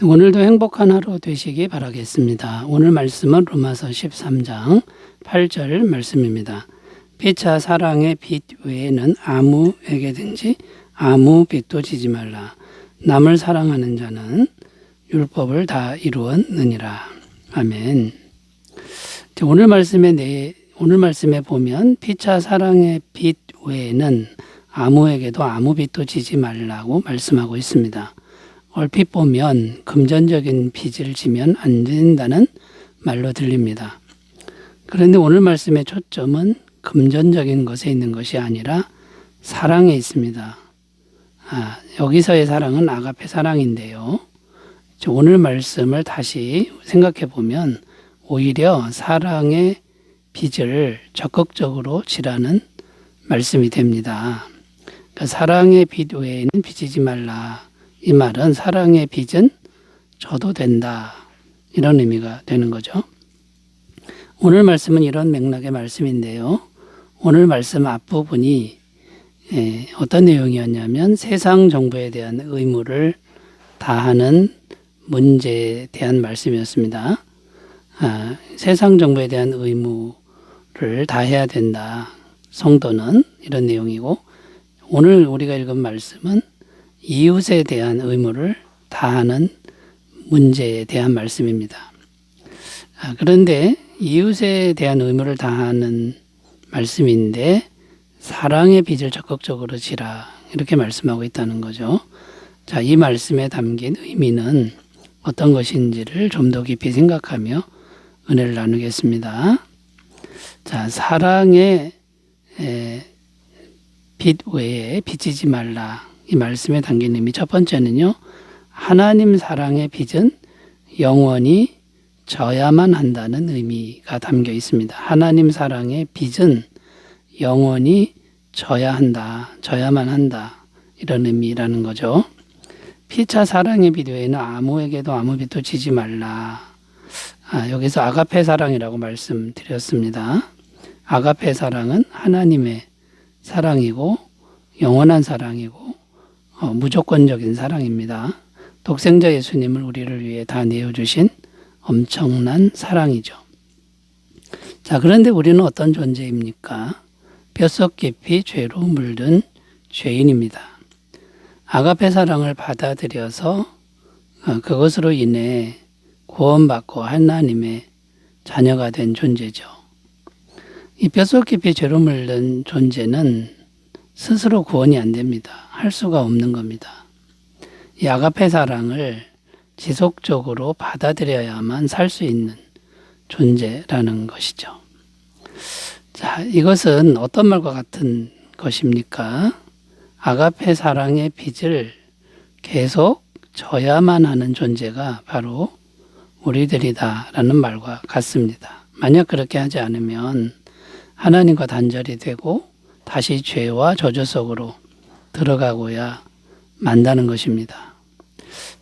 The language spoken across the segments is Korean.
오늘도 행복한 하루 되시기 바라겠습니다. 오늘 말씀은 로마서 13장 8절 말씀입니다. 피차 사랑의 빚 외에는 아무에게든지 아무 빚도 지지 말라. 남을 사랑하는 자는 율법을 다 이루었느니라. 아멘. 오늘 말씀에 보면 피차 사랑의 빚 외에는 아무에게도 아무 빚도 지지 말라고 말씀하고 있습니다. 얼핏 보면 금전적인 빚을 지면 안 된다는 말로 들립니다. 그런데 오늘 말씀의 초점은 금전적인 것에 있는 것이 아니라 사랑에 있습니다. 여기서의 사랑은 아가페 사랑인데요. 오늘 말씀을 다시 생각해 보면 오히려 사랑의 빚을 적극적으로 지라는 말씀이 됩니다. 그러니까 사랑의 빚 외에는 빚지지 말라. 이 말은 사랑의 빚은 져도 된다. 이런 의미가 되는 거죠. 오늘 말씀은 이런 맥락의 말씀인데요. 오늘 말씀 앞부분이 어떤 내용이었냐면 세상 정부에 대한 의무를 다하는 문제에 대한 말씀이었습니다. 세상 정부에 대한 의무를 다해야 된다. 성도는 이런 내용이고 오늘 우리가 읽은 말씀은 이웃에 대한 의무를 다하는 문제에 대한 말씀입니다. 그런데 이웃에 대한 의무를 다하는 말씀인데 사랑의 빚을 적극적으로 지라 이렇게 말씀하고 있다는 거죠. 자, 이 말씀에 담긴 의미는 어떤 것인지를 좀 더 깊이 생각하며 은혜를 나누겠습니다. 자, 사랑의 빚 외에 빚지지 말라. 이 말씀에 담긴 의미 첫 번째는요. 하나님 사랑의 빚은 영원히 져야만 한다는 의미가 담겨 있습니다. 하나님 사랑의 빚은 영원히 져야 한다. 져야만 한다. 이런 의미라는 거죠. 피차 사랑의 빚 외에는 아무에게도 아무 빚도 지지 말라. 여기서 아가페 사랑이라고 말씀드렸습니다. 아가페 사랑은 하나님의 사랑이고 영원한 사랑이고 무조건적인 사랑입니다. 독생자 예수님을 우리를 위해 다 내어주신 엄청난 사랑이죠. 자, 그런데 우리는 어떤 존재입니까? 뼛속 깊이 죄로 물든 죄인입니다. 아가페 사랑을 받아들여서 그것으로 인해 구원받고 하나님의 자녀가 된 존재죠. 이 뼛속 깊이 죄로 물든 존재는 스스로 구원이 안 됩니다. 할 수가 없는 겁니다. 이 아가페 사랑을 지속적으로 받아들여야만 살 수 있는 존재라는 것이죠. 자, 이것은 어떤 말과 같은 것입니까? 아가페 사랑의 빚을 계속 져야만 하는 존재가 바로 우리들이다라는 말과 같습니다. 만약 그렇게 하지 않으면 하나님과 단절이 되고 다시 죄와 저주 속으로 들어가고야 만다는 것입니다.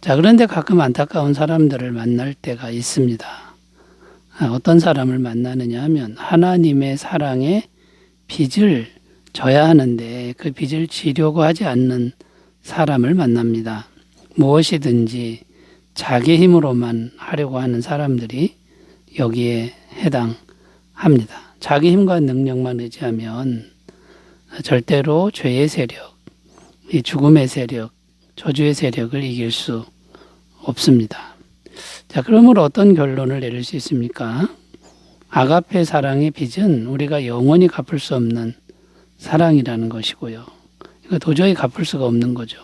자, 그런데 가끔 안타까운 사람들을 만날 때가 있습니다. 어떤 사람을 만나느냐 하면 하나님의 사랑에 빚을 져야 하는데 그 빚을 지려고 하지 않는 사람을 만납니다. 무엇이든지 자기 힘으로만 하려고 하는 사람들이 여기에 해당합니다. 자기 힘과 능력만 의지하면 절대로 죄의 세력, 이 죽음의 세력, 저주의 세력을 이길 수 없습니다. 자, 그러므로 어떤 결론을 내릴 수 있습니까? 아가페 사랑의 빚은 우리가 영원히 갚을 수 없는 사랑이라는 것이고요. 이거 도저히 갚을 수가 없는 거죠.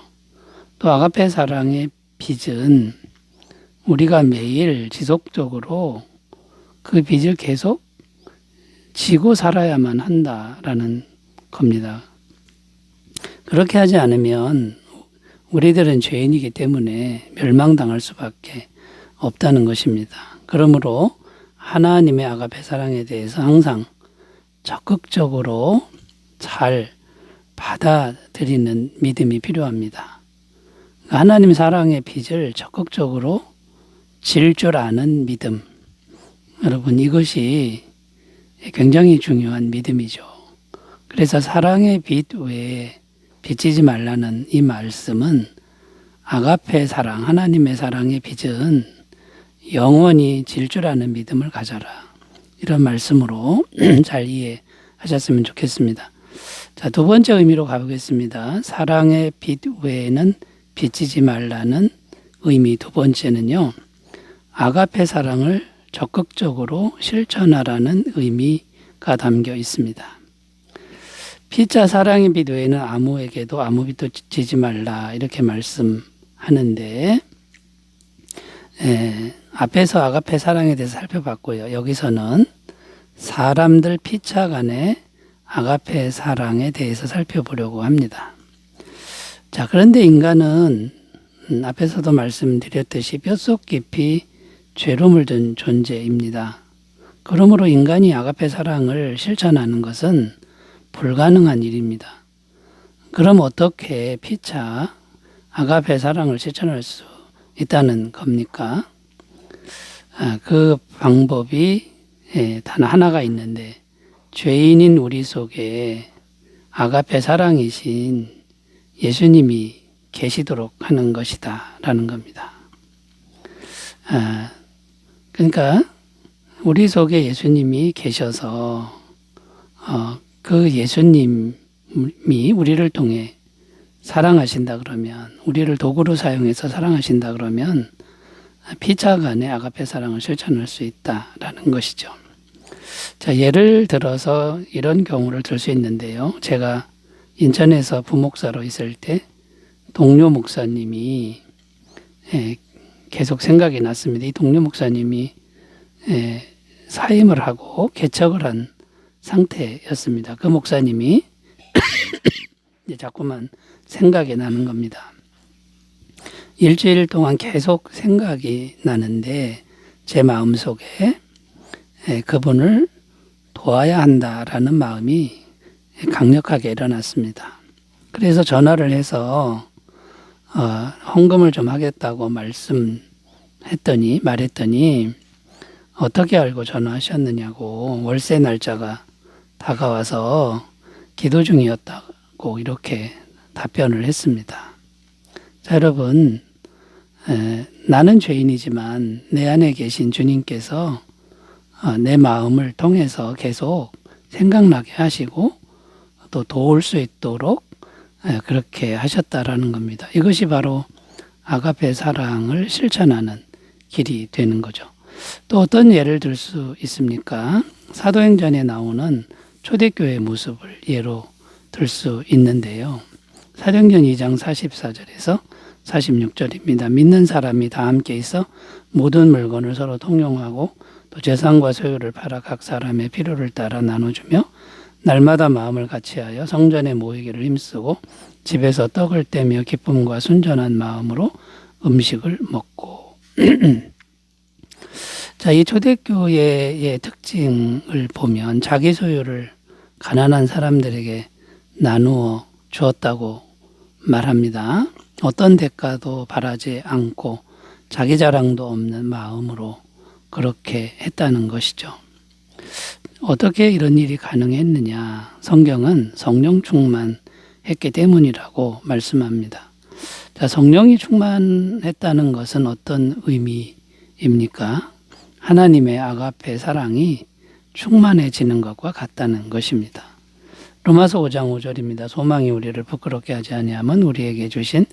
또 아가페 사랑의 빚은 우리가 매일 지속적으로 그 빚을 계속 지고 살아야만 한다라는 겁니다. 그렇게 하지 않으면 우리들은 죄인이기 때문에 멸망당할 수밖에 없다는 것입니다. 그러므로 하나님의 아가페 사랑에 대해서 항상 적극적으로 잘 받아들이는 믿음이 필요합니다. 하나님 사랑의 빚을 적극적으로 질 줄 아는 믿음. 여러분, 이것이 굉장히 중요한 믿음이죠. 그래서 사랑의 빚 외에 빚지지 말라는 이 말씀은 아가페 사랑, 하나님의 사랑의 빚은 영원히 질 줄 아는 믿음을 가져라. 이런 말씀으로 잘 이해하셨으면 좋겠습니다. 자, 두 번째 의미로 가보겠습니다. 사랑의 빚 외에는 빚지지 말라는 의미 두 번째는요. 아가페 사랑을 적극적으로 실천하라는 의미가 담겨 있습니다. 피자 사랑의 빚 외에는 아무에게도 아무 빚도 지지 말라 이렇게 말씀하는데 앞에서 아가페 사랑에 대해서 살펴봤고요. 여기서는 사람들 피차 간의 아가페 사랑에 대해서 살펴보려고 합니다. 자, 그런데 인간은 앞에서도 말씀드렸듯이 뼛속 깊이 죄로 물든 존재입니다. 그러므로 인간이 아가페 사랑을 실천하는 것은 불가능한 일입니다. 그럼 어떻게 피차 아가페 사랑을 실천할 수 있다는 겁니까? 그 방법이 단 하나가 있는데 죄인인 우리 속에 아가페 사랑이신 예수님이 계시도록 하는 것이다 라는 겁니다. 그러니까 우리 속에 예수님이 계셔서 그 예수님이 우리를 통해 사랑하신다 그러면, 우리를 도구로 사용해서 사랑하신다 그러면 피차 간의 아가페 사랑을 실천할 수 있다라는 것이죠. 자, 예를 들어서 이런 경우를 들 수 있는데요. 제가 인천에서 부목사로 있을 때 동료 목사님이 계속 생각이 났습니다. 이 동료 목사님이 사임을 하고 개척을 한 상태였습니다. 그 목사님이 자꾸만 생각이 나는 겁니다. 일주일 동안 계속 생각이 나는데 제 마음속에 그분을 도와야 한다라는 마음이 강력하게 일어났습니다. 그래서 전화를 해서 헌금을 좀 하겠다고 말했더니 어떻게 알고 전화하셨느냐고, 월세 날짜가 다가와서 기도 중이었다고 이렇게 답변을 했습니다. 자, 여러분, 나는 죄인이지만 내 안에 계신 주님께서 내 마음을 통해서 계속 생각나게 하시고 또 도울 수 있도록 그렇게 하셨다라는 겁니다. 이것이 바로 아가페 사랑을 실천하는 길이 되는 거죠. 또 어떤 예를 들 수 있습니까? 사도행전에 나오는 초대교회의 모습을 예로 들 수 있는데요. 사도행전 2장 44절에서 46절입니다. 믿는 사람이 다 함께 있어 모든 물건을 서로 통용하고 또 재산과 소유를 팔아 각 사람의 필요를 따라 나눠주며 날마다 마음을 같이하여 성전에 모이기를 힘쓰고 집에서 떡을 떼며 기쁨과 순전한 마음으로 음식을 먹고 자, 이 초대교회의 특징을 보면 자기 소유를 가난한 사람들에게 나누어 주었다고 말합니다. 어떤 대가도 바라지 않고 자기 자랑도 없는 마음으로 그렇게 했다는 것이죠. 어떻게 이런 일이 가능했느냐? 성경은 성령 충만했기 때문이라고 말씀합니다. 자, 성령이 충만했다는 것은 어떤 의미입니까? 하나님의 아가페 사랑이 충만해지는 것과 같다는 것입니다. 로마서 5장 5절입니다. 소망이 우리를 부끄럽게 하지 아니하면 우리에게 주신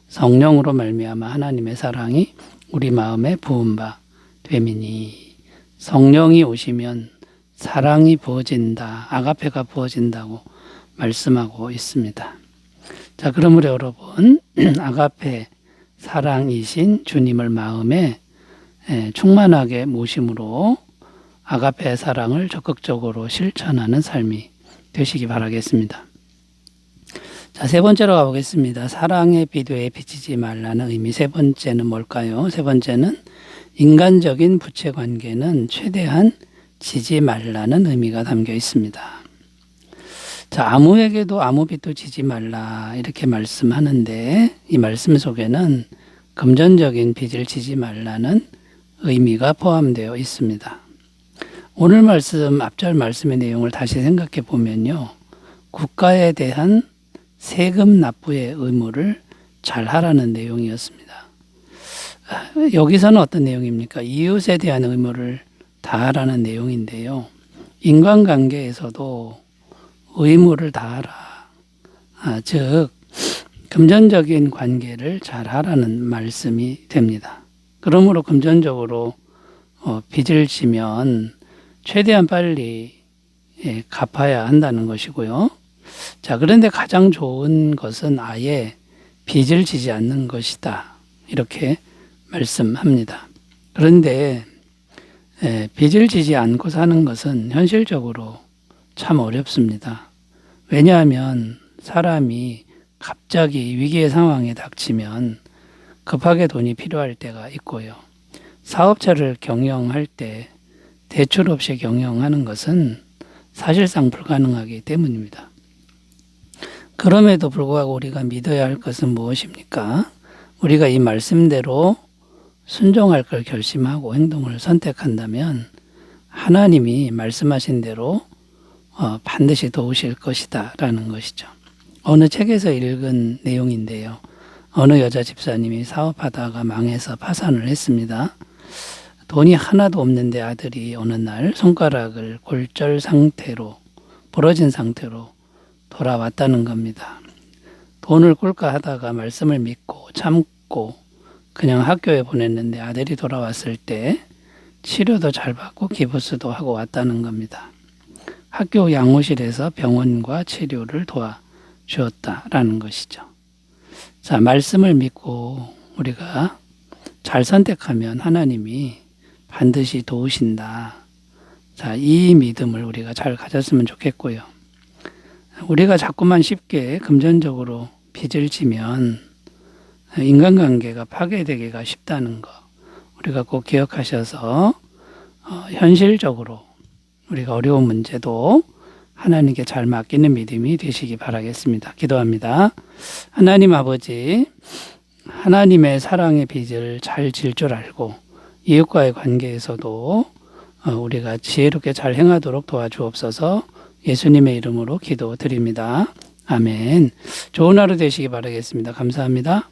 성령으로 말미암아 하나님의 사랑이 우리 마음에 부은 바 됨이니. 성령이 오시면 사랑이 부어진다, 아가페가 부어진다고 말씀하고 있습니다. 자, 그러므로 여러분, 아가페 사랑이신 주님을 마음에 충만하게 모심으로 아가페 사랑을 적극적으로 실천하는 삶이 되시기 바라겠습니다. 자, 세 번째로 가보겠습니다. 사랑의 비도에 비치지 말라는 의미. 세 번째는 뭘까요? 세 번째는 인간적인 부채 관계는 최대한 지지 말라는 의미가 담겨 있습니다. 자, 아무에게도 아무 빚도 지지 말라 이렇게 말씀하는데 이 말씀 속에는 금전적인 빚을 지지 말라는 의미가 포함되어 있습니다. 오늘 말씀, 앞절 말씀의 내용을 다시 생각해 보면요. 국가에 대한 세금 납부의 의무를 잘 하라는 내용이었습니다. 여기서는 어떤 내용입니까? 이웃에 대한 의무를 다하라는 내용인데요. 인간관계에서도 의무를 다하라. 즉 금전적인 관계를 잘 하라는 말씀이 됩니다. 그러므로 금전적으로 빚을 지면 최대한 빨리 갚아야 한다는 것이고요. 자, 그런데 가장 좋은 것은 아예 빚을 지지 않는 것이다. 이렇게 말씀합니다. 그런데 빚을 지지 않고 사는 것은 현실적으로 참 어렵습니다. 왜냐하면 사람이 갑자기 위기의 상황에 닥치면 급하게 돈이 필요할 때가 있고요. 사업체를 경영할 때 대출 없이 경영하는 것은 사실상 불가능하기 때문입니다. 그럼에도 불구하고 우리가 믿어야 할 것은 무엇입니까? 우리가 이 말씀대로 순종할 걸 결심하고 행동을 선택한다면 하나님이 말씀하신 대로 반드시 도우실 것이다 라는 것이죠. 어느 책에서 읽은 내용인데요. 어느 여자 집사님이 사업하다가 망해서 파산을 했습니다. 돈이 하나도 없는데 아들이 어느 날 손가락을 골절 상태로 부러진 상태로 돌아왔다는 겁니다. 돈을 꿀까 하다가 말씀을 믿고 참고 그냥 학교에 보냈는데 아들이 돌아왔을 때 치료도 잘 받고 기부스도 하고 왔다는 겁니다. 학교 양호실에서 병원과 치료를 도와주었다라는 것이죠. 자, 말씀을 믿고 우리가 잘 선택하면 하나님이 반드시 도우신다. 자, 이 믿음을 우리가 잘 가졌으면 좋겠고요. 우리가 자꾸만 쉽게 금전적으로 빚을 지면 인간관계가 파괴되기가 쉽다는 거 우리가 꼭 기억하셔서 현실적으로 우리가 어려운 문제도 하나님께 잘 맡기는 믿음이 되시기 바라겠습니다. 기도합니다. 하나님 아버지, 하나님의 사랑의 빚을 잘 질 줄 알고 이웃과의 관계에서도 우리가 지혜롭게 잘 행하도록 도와주옵소서. 예수님의 이름으로 기도드립니다. 아멘. 좋은 하루 되시기 바라겠습니다. 감사합니다.